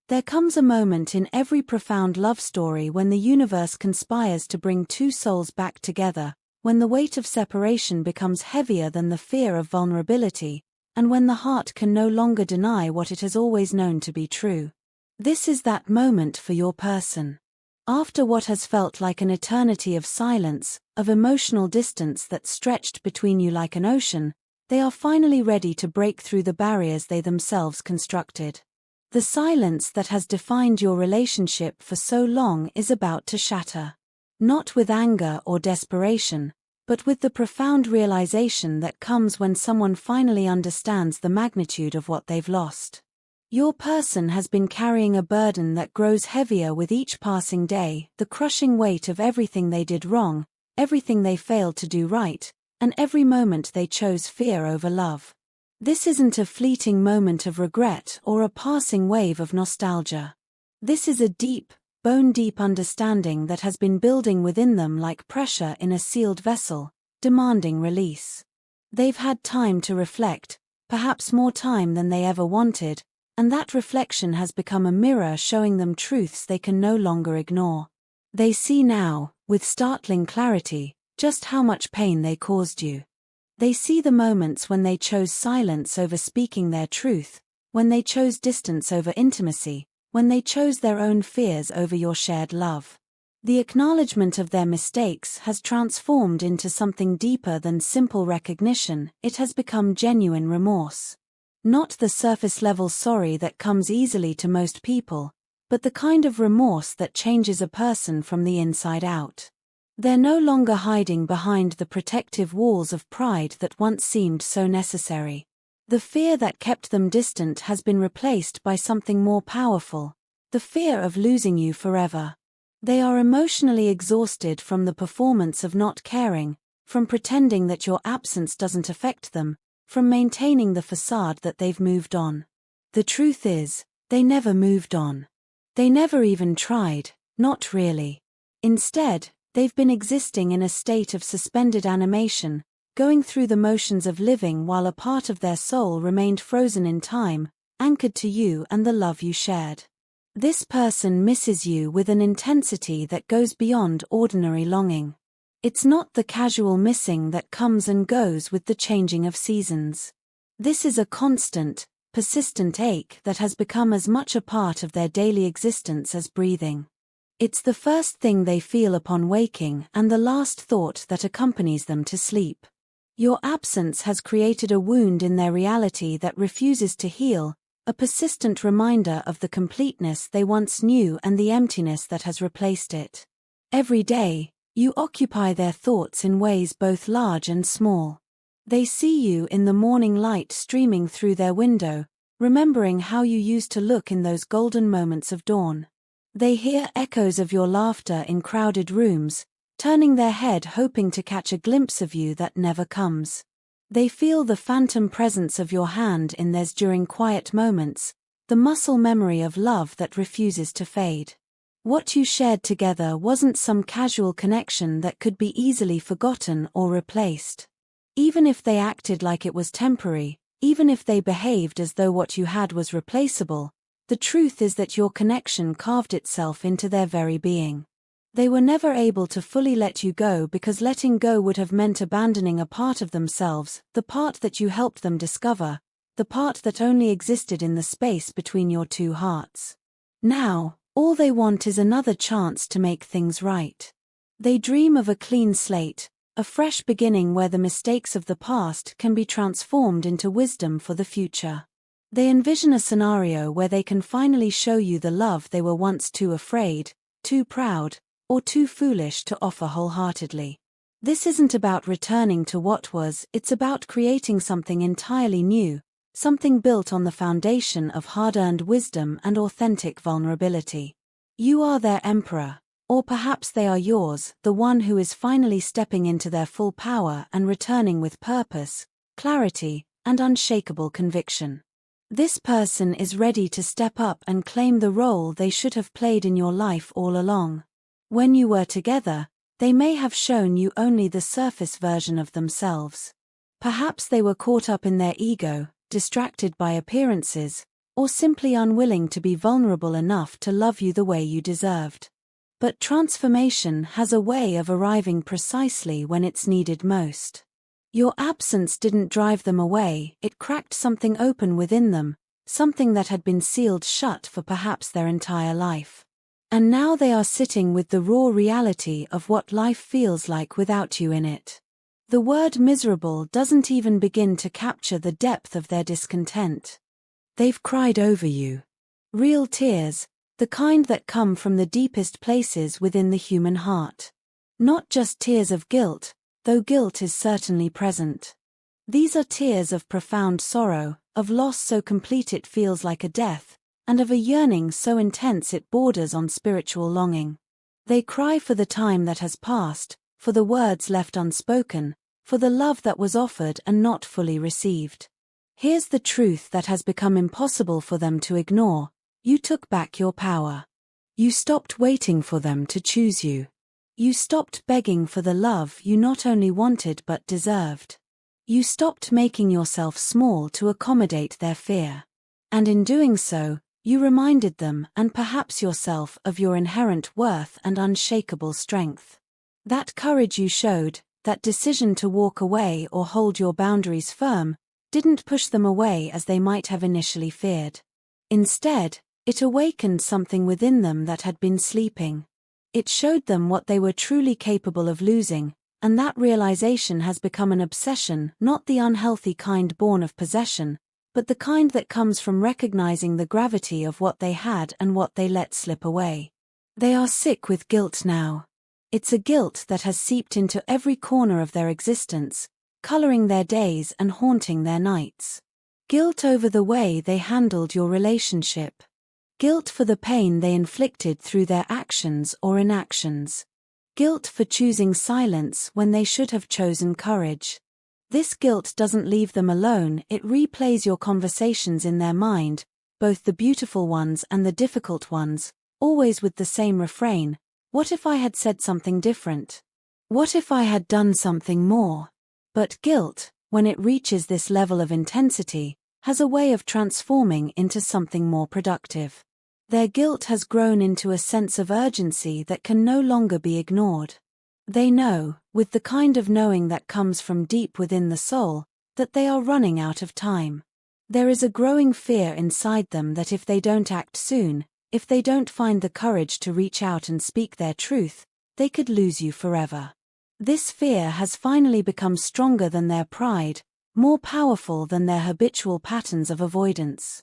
There comes a moment in every profound love story when the universe conspires to bring two souls back together, when the weight of separation becomes heavier than the fear of vulnerability, and when the heart can no longer deny what it has always known to be true. This is that moment for your person. After what has felt like an eternity of silence, of emotional distance that stretched between you like an ocean, they are finally ready to break through the barriers they themselves constructed. The silence that has defined your relationship for so long is about to shatter. Not with anger or desperation, but with the profound realization that comes when someone finally understands the magnitude of what they've lost. Your person has been carrying a burden that grows heavier with each passing day, the crushing weight of everything they did wrong, everything they failed to do right, and every moment they chose fear over love. This isn't a fleeting moment of regret or a passing wave of nostalgia. This is a deep, bone-deep understanding that has been building within them like pressure in a sealed vessel, demanding release. They've had time to reflect, perhaps more time than they ever wanted, and that reflection has become a mirror showing them truths they can no longer ignore. They see now, with startling clarity, just how much pain they caused you. They see the moments when they chose silence over speaking their truth, when they chose distance over intimacy, when they chose their own fears over your shared love. The acknowledgement of their mistakes has transformed into something deeper than simple recognition. It has become genuine remorse. Not the surface-level sorry that comes easily to most people, but the kind of remorse that changes a person from the inside out. They're no longer hiding behind the protective walls of pride that once seemed so necessary. The fear that kept them distant has been replaced by something more powerful, the fear of losing you forever. They are emotionally exhausted from the performance of not caring, from pretending that your absence doesn't affect them, from maintaining the facade that they've moved on. The truth is, they never moved on. They never even tried, not really. Instead, they've been existing in a state of suspended animation, going through the motions of living while a part of their soul remained frozen in time, anchored to you and the love you shared. This person misses you with an intensity that goes beyond ordinary longing. It's not the casual missing that comes and goes with the changing of seasons. This is a constant, persistent ache that has become as much a part of their daily existence as breathing. It's the first thing they feel upon waking and the last thought that accompanies them to sleep. Your absence has created a wound in their reality that refuses to heal, a persistent reminder of the completeness they once knew and the emptiness that has replaced it. Every day, you occupy their thoughts in ways both large and small. They see you in the morning light streaming through their window, remembering how you used to look in those golden moments of dawn. They hear echoes of your laughter in crowded rooms, turning their head hoping to catch a glimpse of you that never comes. They feel the phantom presence of your hand in theirs during quiet moments, the muscle memory of love that refuses to fade. What you shared together wasn't some casual connection that could be easily forgotten or replaced. Even if they acted like it was temporary, even if they behaved as though what you had was replaceable, the truth is that your connection carved itself into their very being. They were never able to fully let you go because letting go would have meant abandoning a part of themselves, the part that you helped them discover, the part that only existed in the space between your two hearts. Now, all they want is another chance to make things right. They dream of a clean slate, a fresh beginning where the mistakes of the past can be transformed into wisdom for the future. They envision a scenario where they can finally show you the love they were once too afraid, too proud, or too foolish to offer wholeheartedly. This isn't about returning to what was, it's about creating something entirely new, something built on the foundation of hard-earned wisdom and authentic vulnerability. You are their emperor, or perhaps they are yours, the one who is finally stepping into their full power and returning with purpose, clarity, and unshakable conviction. This person is ready to step up and claim the role they should have played in your life all along. When you were together, they may have shown you only the surface version of themselves. Perhaps they were caught up in their ego, distracted by appearances, or simply unwilling to be vulnerable enough to love you the way you deserved. But transformation has a way of arriving precisely when it's needed most. Your absence didn't drive them away, it cracked something open within them, something that had been sealed shut for perhaps their entire life. And now they are sitting with the raw reality of what life feels like without you in it. The word miserable doesn't even begin to capture the depth of their discontent. They've cried over you. Real tears, the kind that come from the deepest places within the human heart. Not just tears of guilt, though guilt is certainly present. These are tears of profound sorrow, of loss so complete it feels like a death, and of a yearning so intense it borders on spiritual longing. They cry for the time that has passed, for the words left unspoken, for the love that was offered and not fully received. Here's the truth that has become impossible for them to ignore: you took back your power. You stopped waiting for them to choose you. You stopped begging for the love you not only wanted but deserved. You stopped making yourself small to accommodate their fear. And in doing so, you reminded them, and perhaps yourself, of your inherent worth and unshakable strength. That courage you showed, that decision to walk away or hold your boundaries firm, didn't push them away as they might have initially feared. Instead, it awakened something within them that had been sleeping. It showed them what they were truly capable of losing, and that realization has become an obsession, not the unhealthy kind born of possession, but the kind that comes from recognizing the gravity of what they had and what they let slip away. They are sick with guilt now. It's a guilt that has seeped into every corner of their existence, coloring their days and haunting their nights. Guilt over the way they handled your relationship. Guilt for the pain they inflicted through their actions or inactions. Guilt for choosing silence when they should have chosen courage. This guilt doesn't leave them alone, it replays your conversations in their mind, both the beautiful ones and the difficult ones, always with the same refrain: what if I had said something different? What if I had done something more? But guilt, when it reaches this level of intensity, has a way of transforming into something more productive. Their guilt has grown into a sense of urgency that can no longer be ignored. They know, with the kind of knowing that comes from deep within the soul, that they are running out of time. There is a growing fear inside them that if they don't act soon, if they don't find the courage to reach out and speak their truth, they could lose you forever. This fear has finally become stronger than their pride, more powerful than their habitual patterns of avoidance.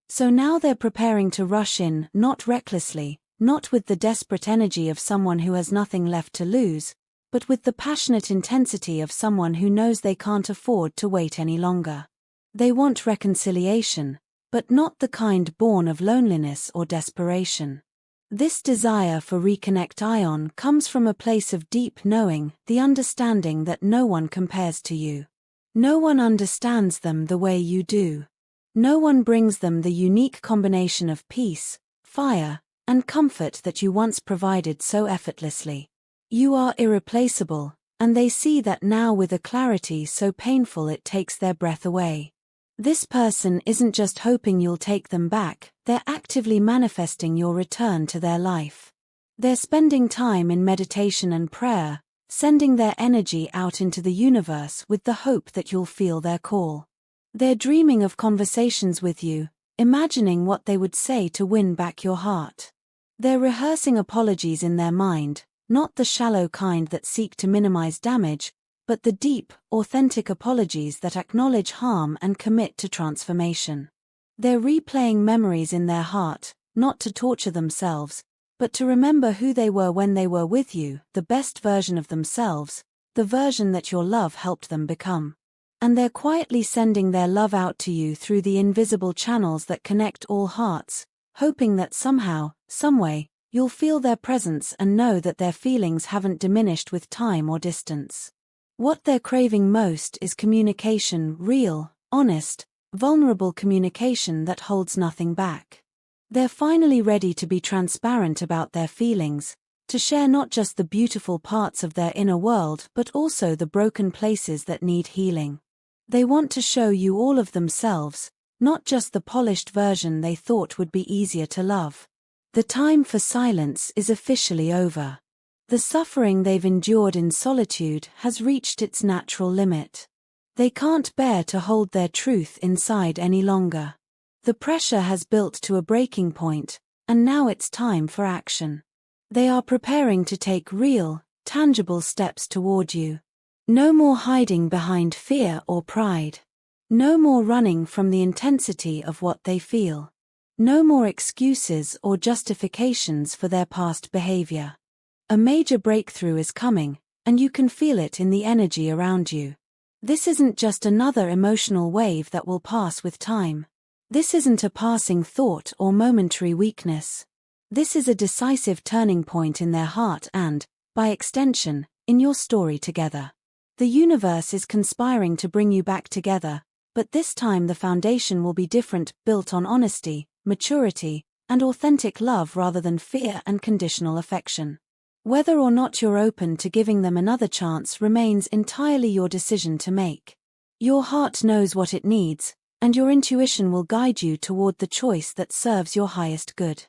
So now they're preparing to rush in, not recklessly, not with the desperate energy of someone who has nothing left to lose, but with the passionate intensity of someone who knows they can't afford to wait any longer. They want reconciliation, but not the kind born of loneliness or desperation. This desire for reconnect comes from a place of deep knowing, the understanding that no one compares to you. No one understands them the way you do. No one brings them the unique combination of peace, fire, and comfort that you once provided so effortlessly. You are irreplaceable, and they see that now with a clarity so painful it takes their breath away. This person isn't just hoping you'll take them back, they're actively manifesting your return to their life. They're spending time in meditation and prayer, sending their energy out into the universe with the hope that you'll feel their call. They're dreaming of conversations with you, imagining what they would say to win back your heart. They're rehearsing apologies in their mind, not the shallow kind that seek to minimize damage, but the deep, authentic apologies that acknowledge harm and commit to transformation. They're replaying memories in their heart, not to torture themselves, but to remember who they were when they were with you, the best version of themselves, the version that your love helped them become. And they're quietly sending their love out to you through the invisible channels that connect all hearts, hoping that somehow, someway, you'll feel their presence and know that their feelings haven't diminished with time or distance. What they're craving most is communication, real, honest, vulnerable communication that holds nothing back. They're finally ready to be transparent about their feelings, to share not just the beautiful parts of their inner world but also the broken places that need healing. They want to show you all of themselves, not just the polished version they thought would be easier to love. The time for silence is officially over. The suffering they've endured in solitude has reached its natural limit. They can't bear to hold their truth inside any longer. The pressure has built to a breaking point, and now it's time for action. They are preparing to take real, tangible steps toward you. No more hiding behind fear or pride. No more running from the intensity of what they feel. No more excuses or justifications for their past behavior. A major breakthrough is coming, and you can feel it in the energy around you. This isn't just another emotional wave that will pass with time. This isn't a passing thought or momentary weakness. This is a decisive turning point in their heart and, by extension, in your story together. The universe is conspiring to bring you back together, but this time the foundation will be different, built on honesty, maturity, and authentic love rather than fear and conditional affection. Whether or not you're open to giving them another chance remains entirely your decision to make. Your heart knows what it needs, and your intuition will guide you toward the choice that serves your highest good.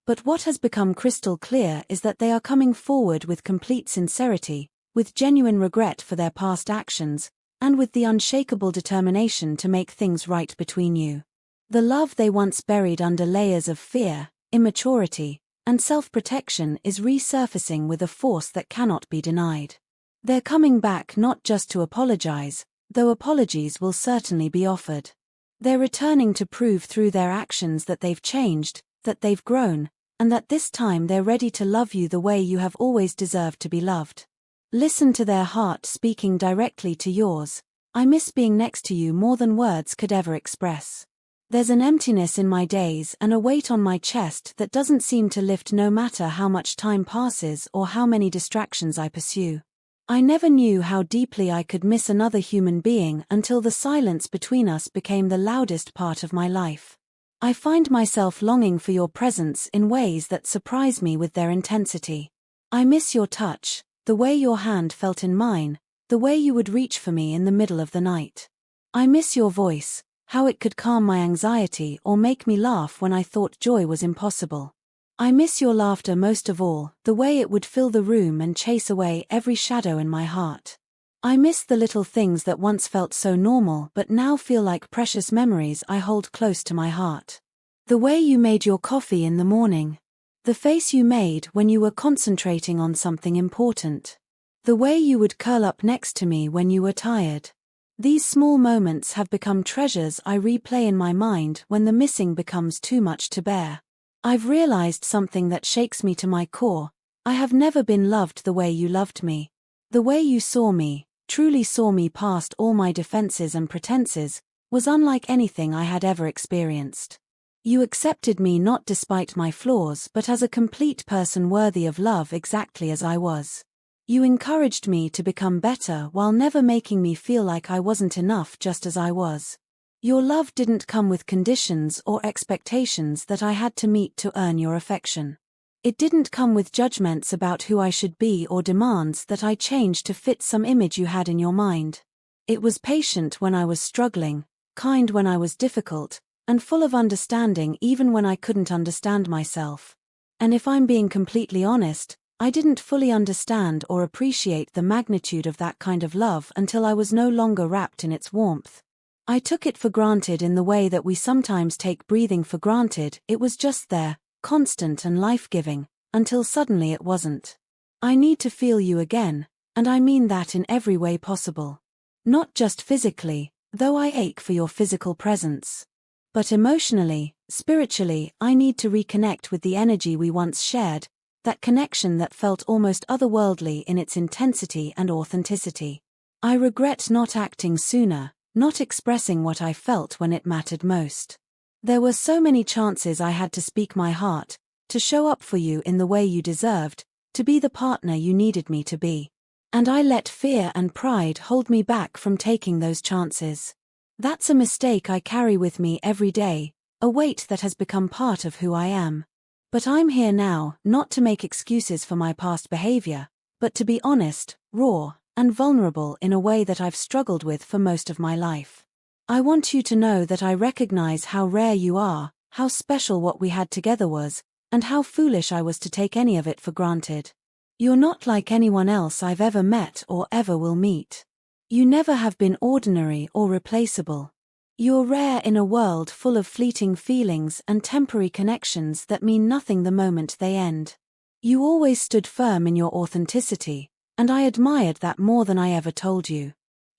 But what has become crystal clear is that they are coming forward with complete sincerity, with genuine regret for their past actions, and with the unshakable determination to make things right between you. The love they once buried under layers of fear, immaturity, and self-protection is resurfacing with a force that cannot be denied. They're coming back not just to apologize, though apologies will certainly be offered. They're returning to prove through their actions that they've changed, that they've grown, and that this time they're ready to love you the way you have always deserved to be loved. Listen to their heart speaking directly to yours. I miss being next to you more than words could ever express. There's an emptiness in my days and a weight on my chest that doesn't seem to lift no matter how much time passes or how many distractions I pursue. I never knew how deeply I could miss another human being until the silence between us became the loudest part of my life. I find myself longing for your presence in ways that surprise me with their intensity. I miss your touch, the way your hand felt in mine, the way you would reach for me in the middle of the night. I miss your voice, how it could calm my anxiety or make me laugh when I thought joy was impossible. I miss your laughter most of all, the way it would fill the room and chase away every shadow in my heart. I miss the little things that once felt so normal but now feel like precious memories I hold close to my heart. The way you made your coffee in the morning. The face you made when you were concentrating on something important. The way you would curl up next to me when you were tired. These small moments have become treasures I replay in my mind when the missing becomes too much to bear. I've realized something that shakes me to my core. I have never been loved the way you loved me. The way you saw me, truly saw me past all my defenses and pretenses, was unlike anything I had ever experienced. You accepted me not despite my flaws but as a complete person worthy of love exactly as I was. You encouraged me to become better while never making me feel like I wasn't enough just as I was. Your love didn't come with conditions or expectations that I had to meet to earn your affection. It didn't come with judgments about who I should be or demands that I change to fit some image you had in your mind. It was patient when I was struggling, kind when I was difficult, and full of understanding even when I couldn't understand myself. And if I'm being completely honest, I didn't fully understand or appreciate the magnitude of that kind of love until I was no longer wrapped in its warmth. I took it for granted in the way that we sometimes take breathing for granted. It was just there, constant and life-giving, until suddenly it wasn't. I need to feel you again, and I mean that in every way possible. Not just physically, though I ache for your physical presence. But emotionally, spiritually, I need to reconnect with the energy we once shared, that connection that felt almost otherworldly in its intensity and authenticity. I regret not acting sooner, not expressing what I felt when it mattered most. There were so many chances I had to speak my heart, to show up for you in the way you deserved, to be the partner you needed me to be. And I let fear and pride hold me back from taking those chances. That's a mistake I carry with me every day, a weight that has become part of who I am. But I'm here now, not to make excuses for my past behavior, but to be honest, raw, and vulnerable in a way that I've struggled with for most of my life. I want you to know that I recognize how rare you are, how special what we had together was, and how foolish I was to take any of it for granted. You're not like anyone else I've ever met or ever will meet. You never have been ordinary or replaceable. You're rare in a world full of fleeting feelings and temporary connections that mean nothing the moment they end. You always stood firm in your authenticity, and I admired that more than I ever told you.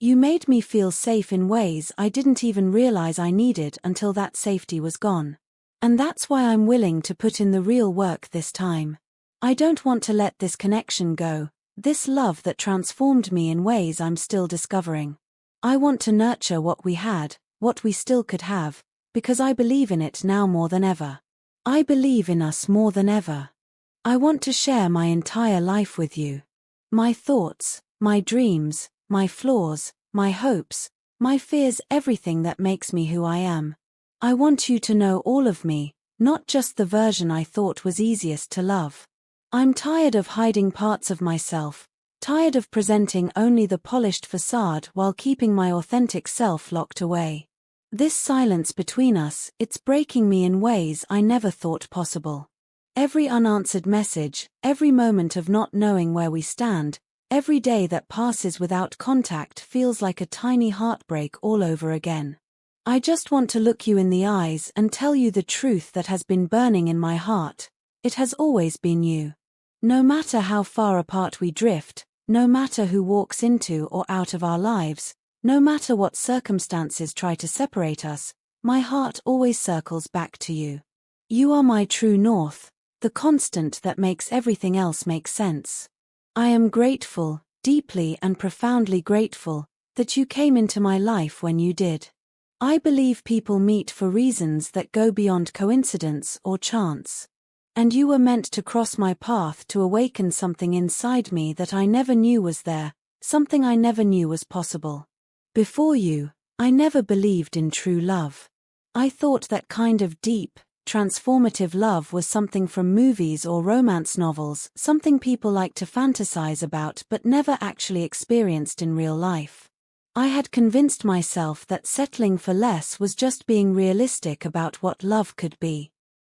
You made me feel safe in ways I didn't even realize I needed until that safety was gone. And that's why I'm willing to put in the real work this time. I don't want to let this connection go, this love that transformed me in ways I'm still discovering. I want to nurture what we had, what we still could have, because I believe in it now more than ever. I believe in us more than ever. I want to share my entire life with you. My thoughts, my dreams, my flaws, my hopes, my fears, everything that makes me who I am. I want you to know all of me, not just the version I thought was easiest to love. I'm tired of hiding parts of myself, tired of presenting only the polished facade while keeping my authentic self locked away. This silence between us, it's breaking me in ways I never thought possible. Every unanswered message, every moment of not knowing where we stand, every day that passes without contact feels like a tiny heartbreak all over again. I just want to look you in the eyes and tell you the truth that has been burning in my heart. It has always been you. No matter how far apart we drift, no matter who walks into or out of our lives, no matter what circumstances try to separate us, my heart always circles back to you. You are my true north, the constant that makes everything else make sense. I am grateful, deeply and profoundly grateful, that you came into my life when you did. I believe people meet for reasons that go beyond coincidence or chance. And you were meant to cross my path to awaken something inside me that I never knew was there, something I never knew was possible. Before you, I never believed in true love. I thought that kind of deep, transformative love was something from movies or romance novels, something people like to fantasize about but never actually experienced in real life. I had convinced myself that settling for less was just being realistic about what love could be.